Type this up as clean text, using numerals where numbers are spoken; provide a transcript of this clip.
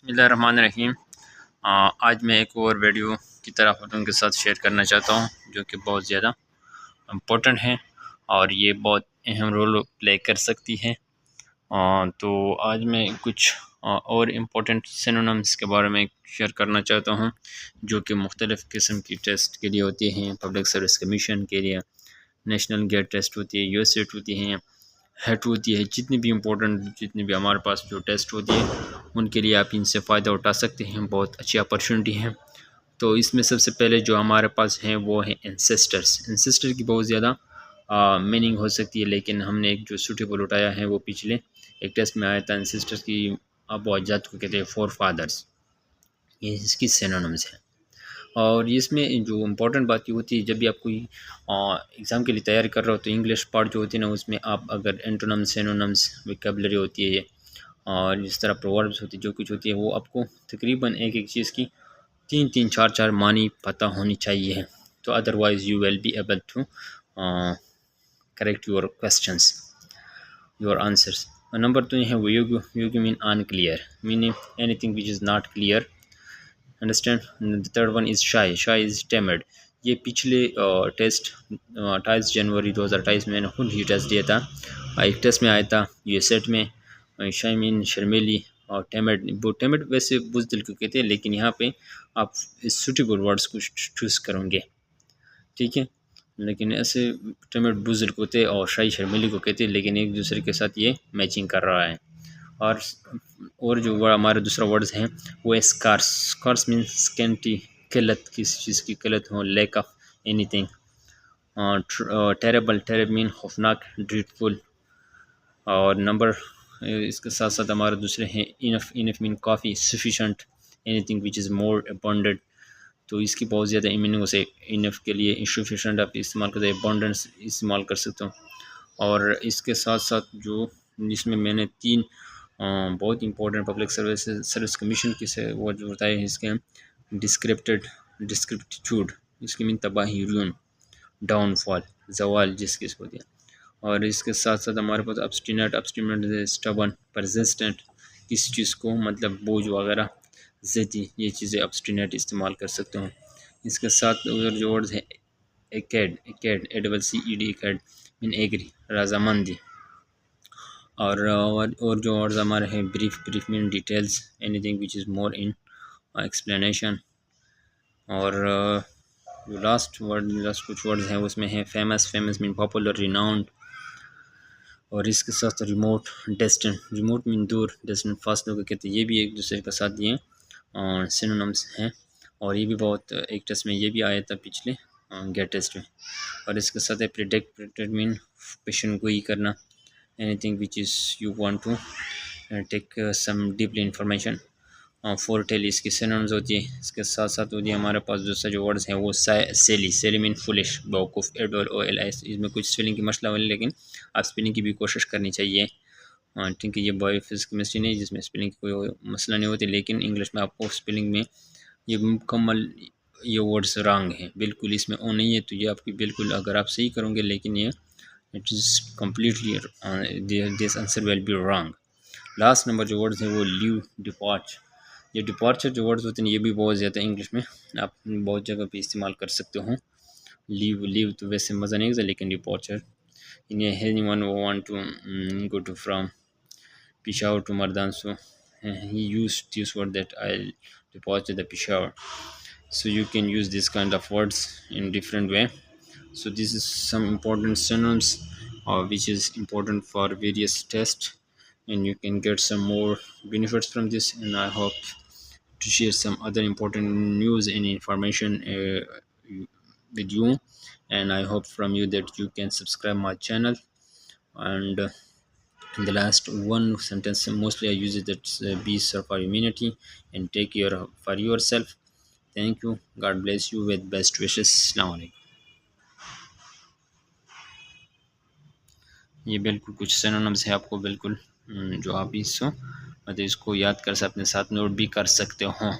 بسم اللہ الرحمن الرحیم۔ آج میں ایک اور ویڈیو کی طرف آپ کے ساتھ شیئر کرنا چاہتا ہوں جو کہ بہت زیادہ امپورٹنٹ ہے اور یہ بہت اہم رول پلے کر سکتی ہے۔ تو آج میں کچھ اور امپورٹنٹ سینونمز کے بارے میں شیئر کرنا چاہتا ہوں جو کہ مختلف قسم کی ٹیسٹ کے لیے ہوتی ہیں۔ پبلک سروس کمیشن کے لیے نیشنل گیٹ ٹیسٹ ہوتی ہے، یو ایس سیٹ ہوتی ہیں، ہیٹ ہوتی ہے، جتنی بھی ہمارے پاس جو ٹیسٹ ہوتی ہے ان کے لیے آپ ان سے فائدہ اٹھا سکتے ہیں۔ بہت اچھی اپرچونٹی ہے۔ تو اس میں سب سے پہلے جو ہمارے پاس ہیں وہ ہیں انسسٹر کی بہت زیادہ میننگ ہو سکتی ہے، لیکن ہم نے ایک جو سوٹیبل اٹھایا ہے وہ پچھلے ایک ٹیسٹ میں آیا تھا۔ انسسٹر کی ابو اجداد کو کہتے ہیں فور فادرس، یہ اس کی سینونمز ہیں۔ اور اس میں جو امپورٹنٹ بات یہ ہوتی ہے جب بھی آپ کوئی ایگزام کے لیے تیاری کر رہے ہو تو انگلش پارٹ جو ہوتی ہے نا اس میں آپ اگر اینٹونمز سینونمز ویکیبلری ہوتی ہے اور اس طرح پرووربس ہوتی ہے، جو کچھ ہوتی ہے وہ آپ کو تقریباً ایک چیز کی تین چار معنی پتہ ہونی چاہیے، تو otherwise you will be able to correct your questions, your answers. Number 2 ہے ویوگی مین unclear, meaning anything which is not clear, understand. the third one is shy is timid۔ یہ پچھلے ٹیسٹ 28 جنوری 2028 میں نے خود ہی test دیا تھا، ایک ٹیسٹ میں آیا تھا یہ سیٹ میں۔ شائی مین شرمیلی اور ٹیمڈ ویسے بزدل کو کہتے ہیں، لیکن یہاں پہ آپ سوٹیبل ورڈز کو چوز کریں گے، ٹھیک ہے۔ لیکن ایسے ٹیمڈ بزدل کو کہتے ہیں اور شائی شرمیلی کو کہتے ہیں، لیکن ایک دوسرے کے ساتھ یہ میچنگ کر رہا ہے۔ اور جو ہمارا دوسرا ورڈز ہیں وہ اسکارس مین سکینٹی، قلت، کسی چیز کی قلت ہو، lack of anything. Terrible مین خوفناک، ڈریڈفل۔ اور نمبر اس کے ساتھ ساتھ ہمارے دوسرے ہیں انف مین کافی، sufficient, any thing which is more abundant. تو اس کی بہت زیادہ میننگ سے انف کے لیے سفیشینٹ آپ استعمال کرتے ہیں، ابنڈنس استعمال کر سکتے ہو۔ اور اس کے ساتھ ساتھ جو جس میں نے 3 بہت امپورٹنٹ پبلک سروس کمیشن کی سے وہ جو بتائے ہیں، اس کے ڈسکرپٹیچیوڈ، اس کی مین تباہی، رون، ڈاؤن فال، زوال جس کی ہوتی ہے۔ اور اس کے ساتھ ساتھ ہمارے پاس ابسٹینٹ اسٹبن، پرزسٹنٹ، کسی چیز کو مطلب بوجھ وغیرہ، ضدی، یہ چیزیں ابسٹینٹ استعمال کر سکتے ہوں۔ اس کے ساتھ جو ورڈز ہیں ایکیڈ، ACCED، ایکیڈ مین ایگری، رضامندی۔ اور جو ورڈز ہمارے ہیں بریف مین details, anything which is more in explanation. اور جو لاسٹ کچھ ورڈز ہیں اس میں ہیں فیمس مین پاپولر، ریناؤنڈ۔ اور اس کے ساتھ ریموٹ، ریموٹ مین دور، ڈسٹنٹ فاصلوں کو کہتے ہیں، یہ بھی ایک دوسرے کے ساتھ یہ سینونمز ہیں۔ اور یہ بھی بہت ایک ٹیسٹ میں یہ بھی آیا تھا پچھلے گیٹ ٹیسٹ میں۔ اور اس کے ساتھ پریڈکٹ مین پیشن گوئی کرنا، anything which is you want to take some deeply information. Foretell اس کی سینونمز ہوتی ہے۔ اس کے ساتھ ساتھ ہوتی ہے ہمارے پاس دوسرا جو ورڈز ہیں وہ سیلی مین فولش، بیوقوف، ALS۔ اس میں کچھ اسپیلنگ کی مسئلہ ہوئی، لیکن آپ اسپیلنگ کی بھی کوشش کرنی چاہیے، ٹھیک ہے۔ یہ بایو فزکس کیمسٹری نہیں جس میں اسپیلنگ کی کوئی مسئلہ نہیں ہوتی، لیکن انگلش میں آپ کو اسپیلنگ میں یہ مکمل یہ ورڈز رانگ ہیں، بالکل اس میں او نہیں ہے، تو یہ آپ کی بالکل اگر آپ صحیح کریں گے، لیکن یہ it is completely this answer will be wrong. Last number جو ورڈز ہیں وہ لیو، ڈپارچ۔ یہ ڈپارچر جو ورڈز ہوتے ہیں یہ بھی بہت زیادہ انگلش میں آپ بہت جگہ پہ استعمال کر سکتے ہوں۔ لیو تو ویسے مزہ نہیں ہوتا، لیکن departure anyone want to go to from Peshawar to Mardan, so he used this word that I'll depart to the Peshawar. So you can use this kind of words in different way. So this is some important synonyms which is important for various tests, and you can get some more benefits from this, and I hope to share some other important news and information with you, and I hope from you that you can subscribe my channel. And the last one sentence mostly I use it, that's be serve for humanity and take care for yourself. Thank you, God bless you with best wishes. Assalamu alaikum۔ یہ بالکل کچھ سینونمز ہے آپ کو بالکل جو آپ اس کو مطلب اس کو یاد کر سکتے، اپنے ساتھ نوٹ بھی کر سکتے ہوں۔